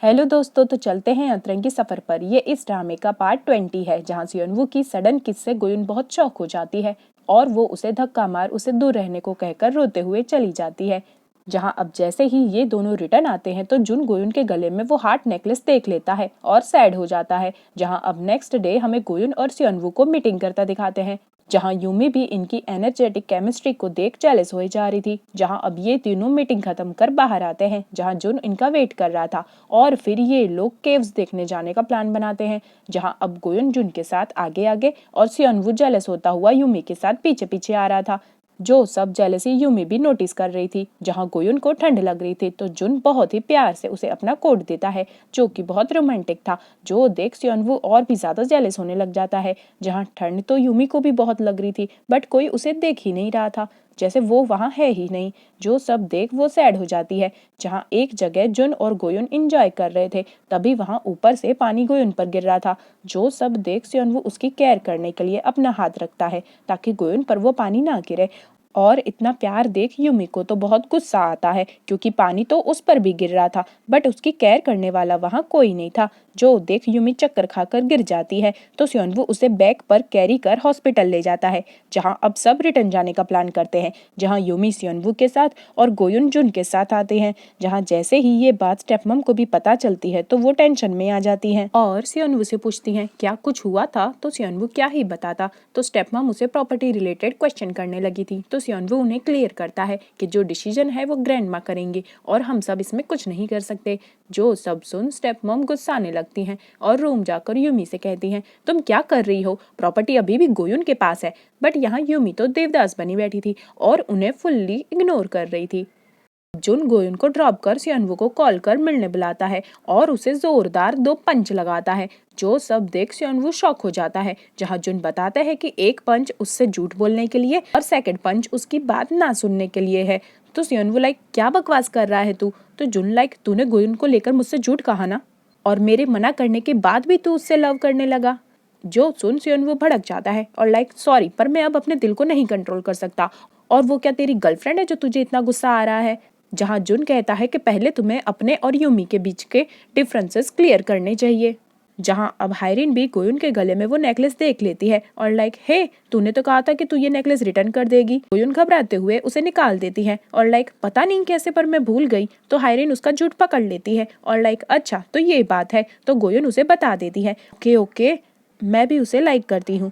Hello दोस्तों, तो चलते हैं अतरंगी सफर पर। ये इस ड्रामे का पार्ट 20 है, जहाँ सियोनवू की सडन किस से गुयुन बहुत शॉक हो जाती है और वो उसे धक्का मार उसे दूर रहने को कहकर रोते हुए चली जाती है। जहाँ अब जैसे ही ये दोनों रिटर्न आते हैं तो जुन गुयुन के गले में वो हार्ट नेकलेस देख लेता है और सैड हो जाता है। जहाँ अब नेक्स्ट डे हमें गुयुन और सियोनवू को मीटिंग करता दिखाते हैं, जहां यूमी भी इनकी एनर्जेटिक केमिस्ट्री को देख जेलस हो जा रही थी। जहां अब ये तीनों मीटिंग खत्म कर बाहर आते हैं, जहां जुन इनका वेट कर रहा था और फिर ये लोग केव्स देखने जाने का प्लान बनाते हैं। जहां अब गुयुन जुन के साथ आगे आगे और सियोनवू जेलस होता हुआ यूमी के साथ पीछे पीछे आ रहा था। जो सब जेलसी यूमी भी नोटिस कर रही थी। जहां गुयुन को ठंड लग रही थी तो जुन बहुत ही प्यार से उसे अपना कोट देता है, जो कि बहुत रोमांटिक था। जो देख सियोनवू और भी ज्यादा जेलस होने लग जाता है। जहां ठंड तो यूमी को भी बहुत लग रही थी, बट कोई उसे देख ही नहीं रहा था, जैसे वो वहां है ही नहीं। जो सब देख वो सैड हो जाती है। जहां एक जगह जुन और गुयुन एंजॉय कर रहे थे, तभी वहां ऊपर से पानी गुयुन पर गिर रहा था। जो सब देख सियोनवू उसकी केयर करने के लिए अपना हाथ रखता है ताकि गुयुन पर वो पानी ना गिरे। और इतना प्यार देख यूमी को तो बहुत गुस्सा आता है, क्योंकि पानी तो उस पर भी गिर रहा था, बट उसकी केयर करने वाला वहां कोई नहीं था। जो देख यूमी चक्कर खाकर गिर जाती है तो सियोनवू उसे बैग पर कैरी कर हॉस्पिटल ले जाता है। जहां अब सब रिटर्न जाने का प्लान करते हैं, जहां यूमी सियोनवू के साथ और गुयुन जुन के साथ आते हैं। जहां जैसे ही ये बात स्टेपमम को भी पता चलती है तो वो टेंशन में आ जाती हैं और सियोनवू से पूछती हैं क्या कुछ हुआ था, तो सियोनवू क्या ही बताता। तो स्टेपमम उसे प्रॉपर्टी रिलेटेड क्वेश्चन करने लगी थी, तो सियोनवू उन्हें क्लियर करता है कि जो डिसीजन है वो ग्रैंडमा करेंगे और हम सब इसमें कुछ नहीं कर सकते। जो सब सुन स्टेपमम गुस्साने लगती हैं और रूम जाकर यूमी से कहती हैं तुम क्या कर रही हो, प्रॉपर्टी अभी भी गुयुन के पास है। बट यहाँ यूमी तो देवदास बनी बैठी थी और उन्हें फुल्ली इग्नोर कर रही थी। जुन गुयुन को ड्रॉप कर सियोनवू को कॉल कर मिलने बुलाता है और उसे जोरदार 2 पंच लगाता है। जो सब देख सियोनवू शॉक हो जाता है। जहां जुन बताता है कि एक पंच उससे झूठ बोलने के लिए और सेकंड पंच उसकी बात ना सुनने के लिए है। तो सियोनवू लाइक क्या बकवास कर रहा है तू। तो जुन लाइक तूने गुयुन को लेकर मुझसे झूठ कहा ना, और मेरे मना करने के बाद भी तू उससे लव करने लगा। जो सुन सियोनवू भड़क जाता है और लाइक सॉरी, पर मैं अब अपने दिल को नहीं कंट्रोल कर सकता। और वो क्या तेरी गर्लफ्रेंड है जो तुझे इतना गुस्सा आ रहा है। जहां जुन कहता है कि पहले तुम्हें अपने और यूमी के बीच के डिफरेंसेस क्लियर करने चाहिए। जहां अब हायरिन भी गुयुन के गले में वो नेकलेस देख लेती है और लाइक हे तूने तो कहा था कि तू ये नेकलेस रिटर्न कर देगी। गुयुन घबराते हुए उसे निकाल देती है और लाइक पता नहीं कैसे पर मैं भूल गई। तो हायरिन उसका झूठ पकड़ लेती है और लाइक अच्छा तो ये बात है। तो गुयुन उसे बता देती है ओके ओके, मैं भी उसे लाइक करती हूँ,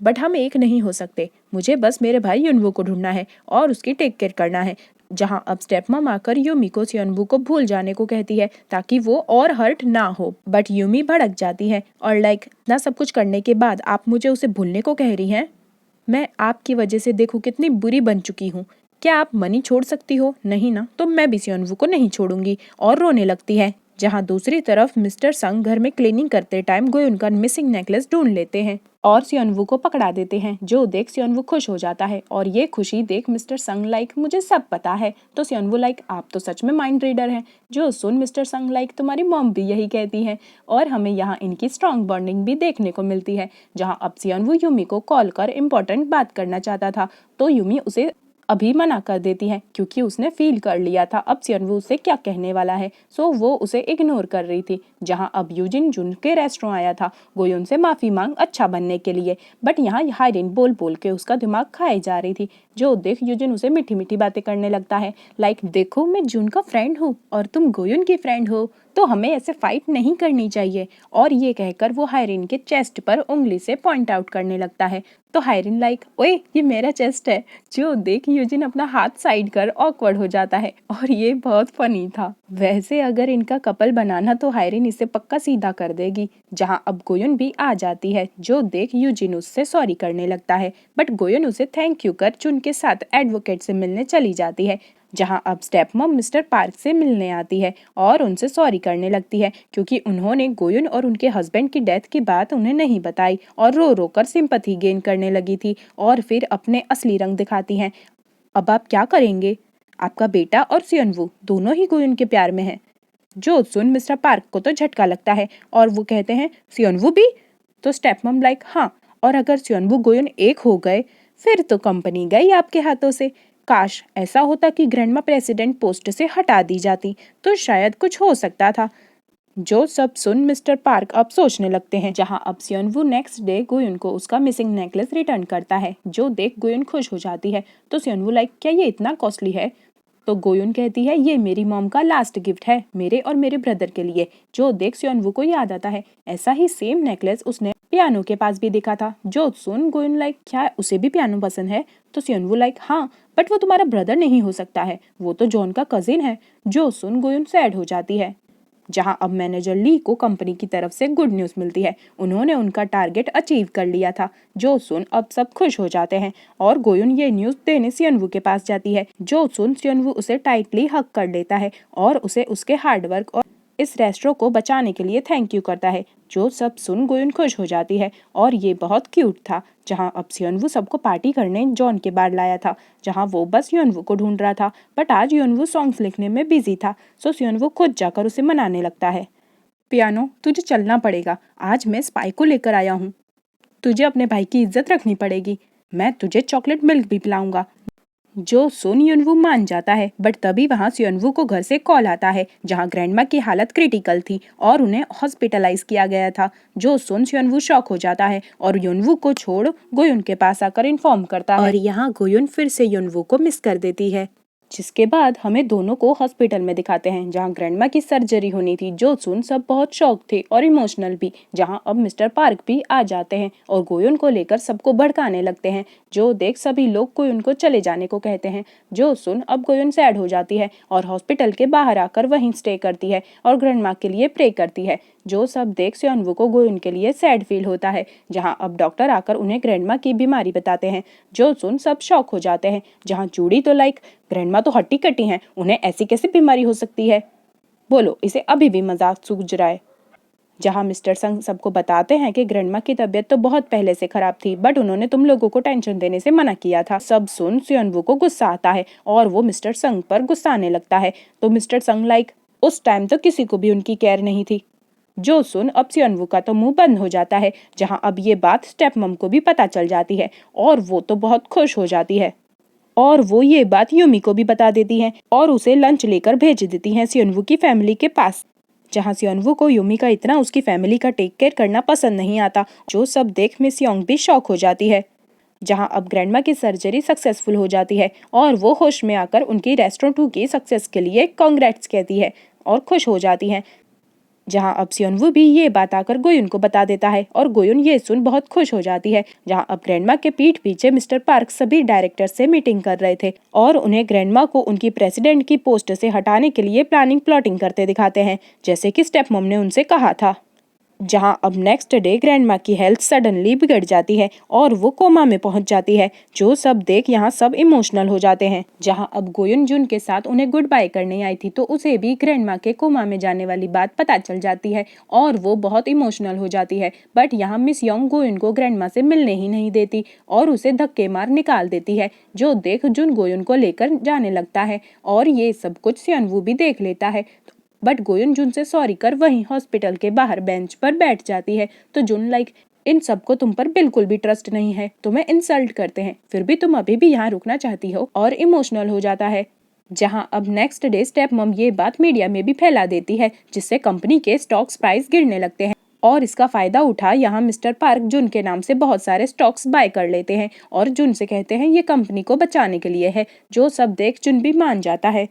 बट हम एक नहीं हो सकते। मुझे बस मेरे भाई युनवू को ढूंढना है और उसकी टेक केयर करना है। जहां अब स्टेपमम आकर यूमी को सियोनवू को भूल जाने को कहती है ताकि वो और हर्ट ना हो, बट यूमी भड़क जाती है और लाइक ना सब कुछ करने के बाद आप मुझे उसे भूलने को कह रही हैं। मैं आपकी वजह से देखो कितनी बुरी बन चुकी हूँ। क्या आप मनी छोड़ सकती हो? नहीं ना, तो मैं भी सियोनवू को नहीं छोड़ूंगी और रोने लगती है। जहां दूसरी तरफ मिस्टर संग घर में क्लीनिंग करते टाइम गुयुन का मिसिंग नेकलेस ढूंढ लेते हैं और सियोनवू को पकड़ा देते हैं। जो देख सियोनवू खुश हो जाता है और ये खुशी देख मिस्टर संग लाइक मुझे सब पता है। तो सियोनवू लाइक आप तो सच में माइंड रीडर हैं। जो सुन मिस्टर संग लाइक तुम्हारी मॉम भी यही कहती है और हमें यहाँ इनकी स्ट्रॉन्ग बॉन्डिंग भी देखने को मिलती है। जहाँ अब सियोनवू यूमी को कॉल कर इम्पोर्टेंट बात करना चाहता था, तो यूमी उसे अभी मना कर देती है क्योंकि उसने फील कर लिया था अब सियोनवू उसे क्या कहने वाला है। सो वो उसे इग्नोर कर रही थी। जहां अब यूजिन जुन के रेस्टोरेंट आया था गुयुन से माफी मांग अच्छा बनने के लिए, बट यहाँ हायरिन बोल बोल के उसका दिमाग खाए जा रही थी। जो देख यूजिन उसे मीठी मीठी बातें करने लगता है लाइक देखो मैं जुन का फ्रेंड हूँ और तुम गुयुन की फ्रेंड हो, तो हमें ऐसे फाइट नहीं करनी चाहिए। और ये कहकर वो हायरिन के चेस्ट पर उंगली से पॉइंट आउट करने लगता है। तो हायरिन लाइक ओए ये मेरा चेस्ट है। जो देख यूजिन अपना हाथ साइड कर ऑकवर्ड हो जाता है और ये बहुत फनी था। वैसे अगर इनका कपल बनाना तो हायरिन इसे पक्का सीधा कर देगी। जहां अब गुयुन भी आ जाती है। जो देख यूजिन उससे सॉरी करने लगता है, बट गुयुन उसे थैंक यू कर जुन के साथ एडवोकेट से मिलने चली जाती है। जहां अब स्टेपमम मिस्टर पार्क से मिलने आती है और उनसे सॉरी करने लगती है क्योंकि उन्होंने गुयुन और उनके हस्बैंड की डेथ की बात उन्हें नहीं बताई और रो रो कर सिंपैथी गेन करने लगी थी और फिर अपने असली रंग दिखाती हैं। अब आप क्या करेंगे? आपका बेटा और सियोनवू दोनों ही गुयुन के प्यार में हैं। जो सुन मिस्टर पार्क को तो झटका लगता है और वो कहते हैं सियोनवू भी? तो स्टेपमम लाइक हाँ, और अगर सियोनवू गुयुन एक हो गए फिर तो कंपनी गई आपके हाथों से। काश ऐसा होता कि ग्रैंडमा प्रेसिडेंट पोस्ट से हटा दी जाती तो शायद कुछ हो सकता था। जो सब सुन मिस्टर पार्क अब सोचने लगते हैं। जहां अब सियोनवू नेक्स्ट डे गुयुन को उसका मिसिंग नेकलेस रिटर्न करता है। जो देख गुयुन खुश हो जाती है। तो सियोनवू लाइक, क्या ये इतना कॉस्टली है? तो गोयुन कहती है, ये मेरी मॉम का लास्ट गिफ्ट है, मेरे और मेरे ब्रदर के लिए। जो देख सियोनवू को याद आता है, ऐसा ही सेम नेकलेस उसने पियानो के पास भी देखा था। जो सुन गोयुन लाइक, क्या उसे भी पियानो पसंद है? तो सियोनवू लाइक, हाँ, बट वो तुम्हारा ब्रदर नहीं हो सकता है, वो तो जॉन का कजिन है। जो सुन गोयुन सैड हो जाती है। जहां अब मैनेजर ली को कंपनी की तरफ से गुड न्यूज मिलती है, उन्होंने उनका टारगेट अचीव कर लिया था। जो सुन अब सब खुश हो जाते हैं और गोयुन ये न्यूज देने सियोनवू के पास जाती है। जो सुन सियोनवू उसे टाइटली हग कर लेता है और उसे उसके हार्डवर्क और इस रेस्टोरेंट को बचाने के लिए थैंक यू करता है। जो सब सुन गोयुन खुश हो जाती है और ये बहुत क्यूट था। जहां अब सियोनवू सबको पार्टी करने जॉन के बार लाया था, जहां वो बस योनवू को ढूंढ रहा था, बट आज योनवू सॉन्ग्स लिखने में बिजी था। सो सियोनवू खुद जाकर उसे मनाने लगता है। पियानो, तुझे चलना पड़ेगा, आज मैं स्पाई को लेकर आया हूँ। तुझे अपने भाई की इज्जत रखनी पड़ेगी, मैं तुझे चॉकलेट मिल्क भी पिलाऊंगा। जो सुन युनवू मान जाता है, बट तभी वहां युनवू को घर से कॉल आता है, जहां ग्रैंडमा की हालत क्रिटिकल थी और उन्हें हॉस्पिटलाइज किया गया था। जो सुन युनवू शॉक हो जाता है और युनवू को छोड़ गोयुन के पास आकर इन्फॉर्म करता है और यहाँ गोयुन फिर से युनवू को मिस कर देती है। जिसके बाद हमें दोनों को हॉस्पिटल में दिखाते हैं, जहां ग्रैंडमा की सर्जरी होनी थी। जो सुन सब बहुत शॉक थे और इमोशनल भी। जहां अब मिस्टर पार्क भी आ जाते हैं और गोयुन को लेकर सबको भड़काने लगते हैं। जो देख सभी लोग गोयुन को चले जाने को कहते हैं। जो सुन अब गोयुन सैड हो जाती है और हॉस्पिटल के बाहर आकर वहीं स्टे करती है और ग्रैंडमा के लिए प्रे करती है। जो सब देख सियोनवू को गोयुन के लिए सैड फील होता है। जहां अब डॉक्टर आकर उन्हें ग्रैंडमा की बीमारी बताते हैं। जो सुन सब शॉक हो जाते हैं। जहां जूडी तो लाइक, ग्रैंडमा तो हट्टी कट्टी हैं, उन्हें ऐसी कैसी बीमारी हो सकती है? बोलो, इसे अभी भी मजाक सूझ रहा है। जहां मिस्टर संग सबको बताते हैं कि ग्रैंडमा की तबीयत तो बहुत पहले से खराब थी, बट उन्होंने तुम लोगों को टेंशन देने से मना किया था। सब सुन सियोनवू को गुस्सा आता है और वो मिस्टर संग पर गुस्सा आने लगता है। तो मिस्टर संग लाइक, उस टाइम तो किसी को भी उनकी केयर नहीं थी। जो सुन अब सियोनवू का तो मुंह बंद हो जाता है। जहां अब ये बात स्टेप मम को भी पता चल जाती है और वो तो बहुत खुश हो जाती है और वो ये बात यूमी को भी बता देती हैं और उसे लंच लेकर भेज देती हैं सियोनवू की फैमिली के पास। जहां सियोनवू को यूमी का इतना उसकी फैमिली का टेक केयर करना पसंद नहीं आता। जो सब देख मिस योंग भी शॉक हो जाती है। जहां अब ग्रैंडमा की सर्जरी सक्सेसफुल हो जाती है और वो होश में आकर उनकी रेस्टोरेंट 2 की सक्सेस के लिए कांग्रेट्स कहती है और खुश हो जाती हैं। जहां अब सियोनवू भी ये बात आकर गोयुन को बता देता है और गोयुन ये सुन बहुत खुश हो जाती है। जहां अब ग्रैंडमा के पीठ पीछे मिस्टर पार्क सभी डायरेक्टर से मीटिंग कर रहे थे और उन्हें ग्रैंडमा को उनकी प्रेसिडेंट की पोस्ट से हटाने के लिए प्लाटिंग करते दिखाते हैं, जैसे कि स्टेप मम ने उनसे कहा था। जहां अब नेक्स्ट डे ग्रैंडमा की हेल्थ सडनली बिगड़ जाती है और वो कोमा में पहुंच जाती है। जो सब देख यहाँ सब इमोशनल हो जाते हैं। जहां अब गोयुन जुन के साथ उन्हें गुड बाय करने आई थी, तो उसे भी ग्रैंडमा के कोमा में जाने वाली बात पता चल जाती है और वो बहुत इमोशनल हो जाती है। बट यहाँ मिस योंग गोयुन को ग्रैंडमा से मिलने ही नहीं देती और उसे धक्के मार निकाल देती है। जो देख जुन गोयुन को लेकर जाने लगता है और ये सब कुछ सियोनवू भी देख लेता है, बट गोयुन जुन से सॉरी कर वहीं हॉस्पिटल के बाहर बेंच पर बैठ जाती है। तो जुन लाइक, इन सबको तुम पर बिल्कुल भी ट्रस्ट नहीं है, तुम्हें इंसल्ट करते हैं, फिर भी तुम अभी भी यहाँ रुकना चाहती हो, और इमोशनल हो जाता है। जहां अब नेक्स्ट डे स्टेप मम ये बात मीडिया में भी फैला देती है, जिससे कंपनी के स्टॉक्स प्राइस गिरने लगते हैं और इसका फायदा उठा यहाँ मिस्टर पार्क जुन के नाम से बहुत सारे स्टॉक्स बाय कर लेते हैं और जुन से कहते हैं ये कंपनी को बचाने के लिए है। जो सब देख जुन भी मान जाता है।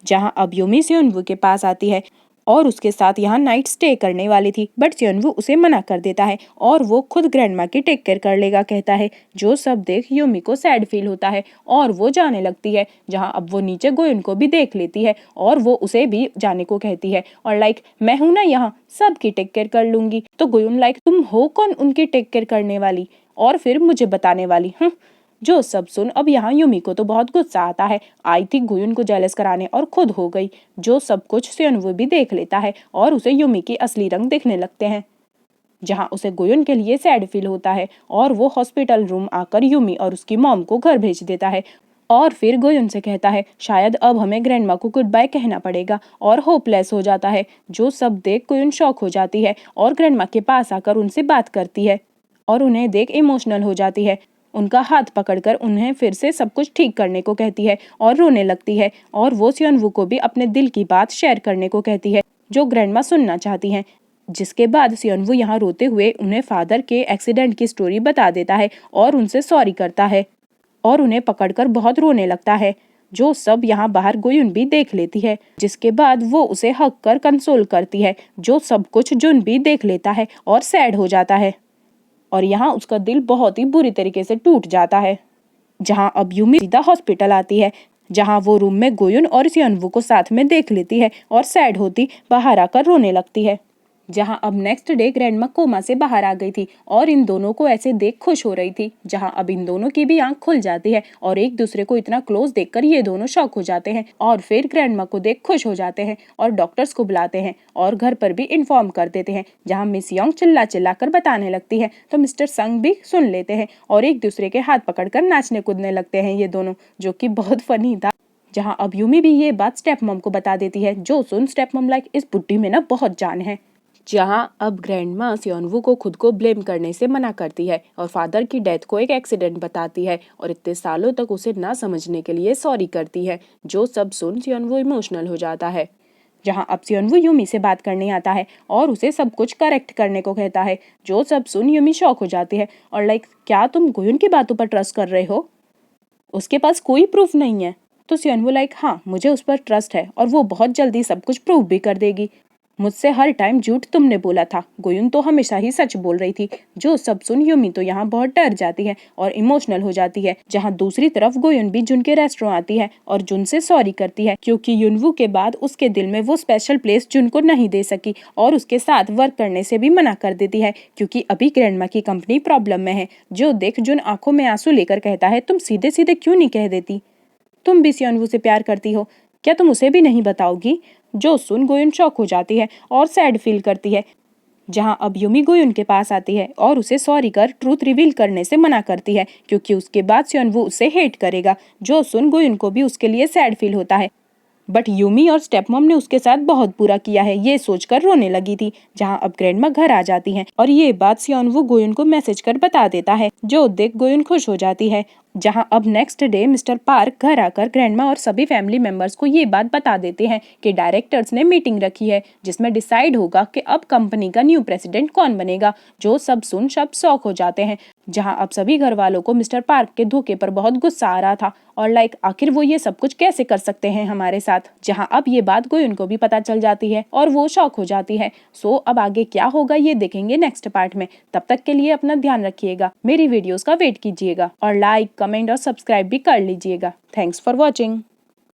जहां अब यूमी सियोनवू के पास आती है और उसके साथ यहाँ नाइट स्टे करने वाली थी, बट सियोनवू उसे मना कर देता है और वो खुद ग्रैंडमा की टेक केयर कर लेगा कहता है। जो सब देख यूमी को सैड फील होता है और वो जाने लगती है। जहां अब वो नीचे गोयुन को भी देख लेती है और वो उसे भी जाने को कहती है और लाइक, मैं हूं ना यहाँ, सबकी टेक केयर कर लूंगी। तो गोयुन लाइक, तुम हो कौन उनकी टेक केयर करने वाली और फिर मुझे बताने वाली? जो सब सुन अब यहाँ यूमी को तो बहुत गुस्सा आता है। आई थी गोयुन को जेलस कराने और खुद हो गई। जो सब कुछ सियोनवू भी देख लेता है और उसे यूमी की असली रंग दिखने लगते हैं। जहां उसे गोयुन के लिए सैड फील होता है और वो हॉस्पिटल रूम आकर यूमी और उसकी मॉम को घर भेज देता है और फिर गोयुन से कहता है शायद अब हमें ग्रैंडमा को गुड बाय कहना पड़ेगा और होपलेस हो जाता है। जो सब देख गोयुन शॉक हो जाती है और ग्रैंडमा के पास आकर उनसे बात करती है और उन्हें देख इमोशनल हो जाती है। उनका हाथ पकड़कर उन्हें फिर से सब कुछ ठीक करने को कहती है और रोने लगती है और वो सियोनवू को भी अपने दिल की बात शेयर करने को कहती है। जो ग्रैंडमा सुनना चाहती हैं। जिसके बाद सियोनवू यहाँ रोते हुए उन्हें फादर के एक्सीडेंट की स्टोरी बता देता है और उनसे सॉरी करता है और उन्हें पकड़कर बहुत रोने लगता है। जो सब यहाँ बाहर गुयुन भी देख लेती है, जिसके बाद वो उसे हक कर कंसोल करती है। जो सब कुछ जुन भी देख लेता है और सैड हो जाता है और यहाँ उसका दिल बहुत ही बुरी तरीके से टूट जाता है। जहाँ अब यूमी सीधा हॉस्पिटल आती है, जहाँ वो रूम में गुयुन और सियोनवू को साथ में देख लेती है और सैड होती बाहर आकर रोने लगती है। जहाँ अब नेक्स्ट डे ग्रैंडमा कोमा से बाहर आ गई थी और इन दोनों को ऐसे देख खुश हो रही थी। जहाँ अब इन दोनों की भी आंख खुल जाती है और एक दूसरे को इतना क्लोज देखकर ये दोनों शॉक हो जाते हैं और फिर ग्रैंडमा को देख खुश हो जाते हैं और डॉक्टर्स को बुलाते हैं और घर पर भी इन्फॉर्म कर देते हैं। जहाँ मिस योंग चिल्ला कर बताने लगती है तो मिस्टर संग भी सुन लेते हैं और एक दूसरे के हाथ पकड़कर नाचने कूदने लगते हैं ये दोनों, जो कि बहुत फनी था। जहाँ अब यूमी भी ये बात स्टेप मॉम को बता देती है, जो सुन स्टेप मॉम लाइक इस बुड्ढी में ना बहुत जान है। जहां अब ग्रैंडमा सियोनवू को खुद को ब्लेम करने से मना करती है और फादर की डेथ को एक एक्सीडेंट बताती है और इतने सालों तक उसे ना समझने के लिए सॉरी करती है। जो सब सुन सियोनवू इमोशनल हो जाता है। जहां अब सियोनवू यूमी से बात करने आता है और उसे सब कुछ करेक्ट करने को कहता है। जो सब सुन यूमी शॉक हो जाती है और लाइक, क्या तुम गुयुन की बातों पर ट्रस्ट कर रहे हो? उसके पास कोई प्रूफ नहीं है। तो सियोनवू लाइक, हाँ मुझे उस पर ट्रस्ट है और वो बहुत जल्दी सब कुछ प्रूव भी कर देगी। मुझसे हर टाइम झूठ तुमने बोला था, गुयुन तो हमेशा ही सच बोल रही थी। जो सब सुन यूमी तो यहाँ बहुत डर जाती है और इमोशनल हो जाती है। जहाँ दूसरी तरफ गुयुन भी जुन के रेस्टोरेंट आती है और जुन से सॉरी करती है, क्योंकि युनवू के बाद उसके दिल में वो स्पेशल प्लेस जुन को नहीं दे सकी और उसके साथ वर्क करने से भी मना कर देती है, क्योंकि अभी ग्रैंडमा की कंपनी प्रॉब्लम में है। जो देख जुन आंखों में आंसू लेकर कहता है, तुम सीधे सीधे क्यों नहीं कह देती? तुम भी सियोनवू से प्यार करती हो, क्या तुम उसे भी नहीं बताओगी? जो सुन गुयुन शॉक हो जाती है और सैड फील करती है। जहां अब यूमी गुयुन के पास आती है और उसे सॉरी कर ट्रूथ रिवील करने से मना करती है, क्योंकि उसके बाद सियोनवू उसे हेट करेगा। जो सुन गुयुन को भी उसके लिए सैड फील होता है, बट यूमी और स्टेपमॉम ने उसके साथ बहुत बुरा किया है ये सोचकर रोने लगी थी। जहां अब ग्रैंडमा घर आ जाती हैं और ये बात सियोनवू गुयुन को मैसेज कर बता देता है, जो देख गुयुन खुश हो जाती है। जहां अब नेक्स्ट डे मिस्टर पार्क घर आकर ग्रैंडमा और सभी फैमिली मेंबर्स को ये बात बता देते हैं कि डायरेक्टर्स ने मीटिंग रखी है जिसमें डिसाइड होगा कि अब कंपनी का न्यू प्रेसिडेंट कौन बनेगा। जो सब सुन सब शॉक हो जाते हैं। जहां अब सभी घर वालों को मिस्टर पार्क के धोखे पर बहुत गुस्सा आ रहा था और लाइक, आखिर वो ये सब कुछ कैसे कर सकते हैं हमारे साथ। जहां अब ये बात गुयुन को भी पता चल जाती है और वो शॉक हो जाती है। सो अब आगे क्या होगा ये देखेंगे नेक्स्ट पार्ट में। तब तक के लिए अपना ध्यान रखिएगा, मेरी वीडियोस का वेट कीजिएगा और लाइक कमेंट और सब्सक्राइब भी कर लीजिएगा। Thanks for watching.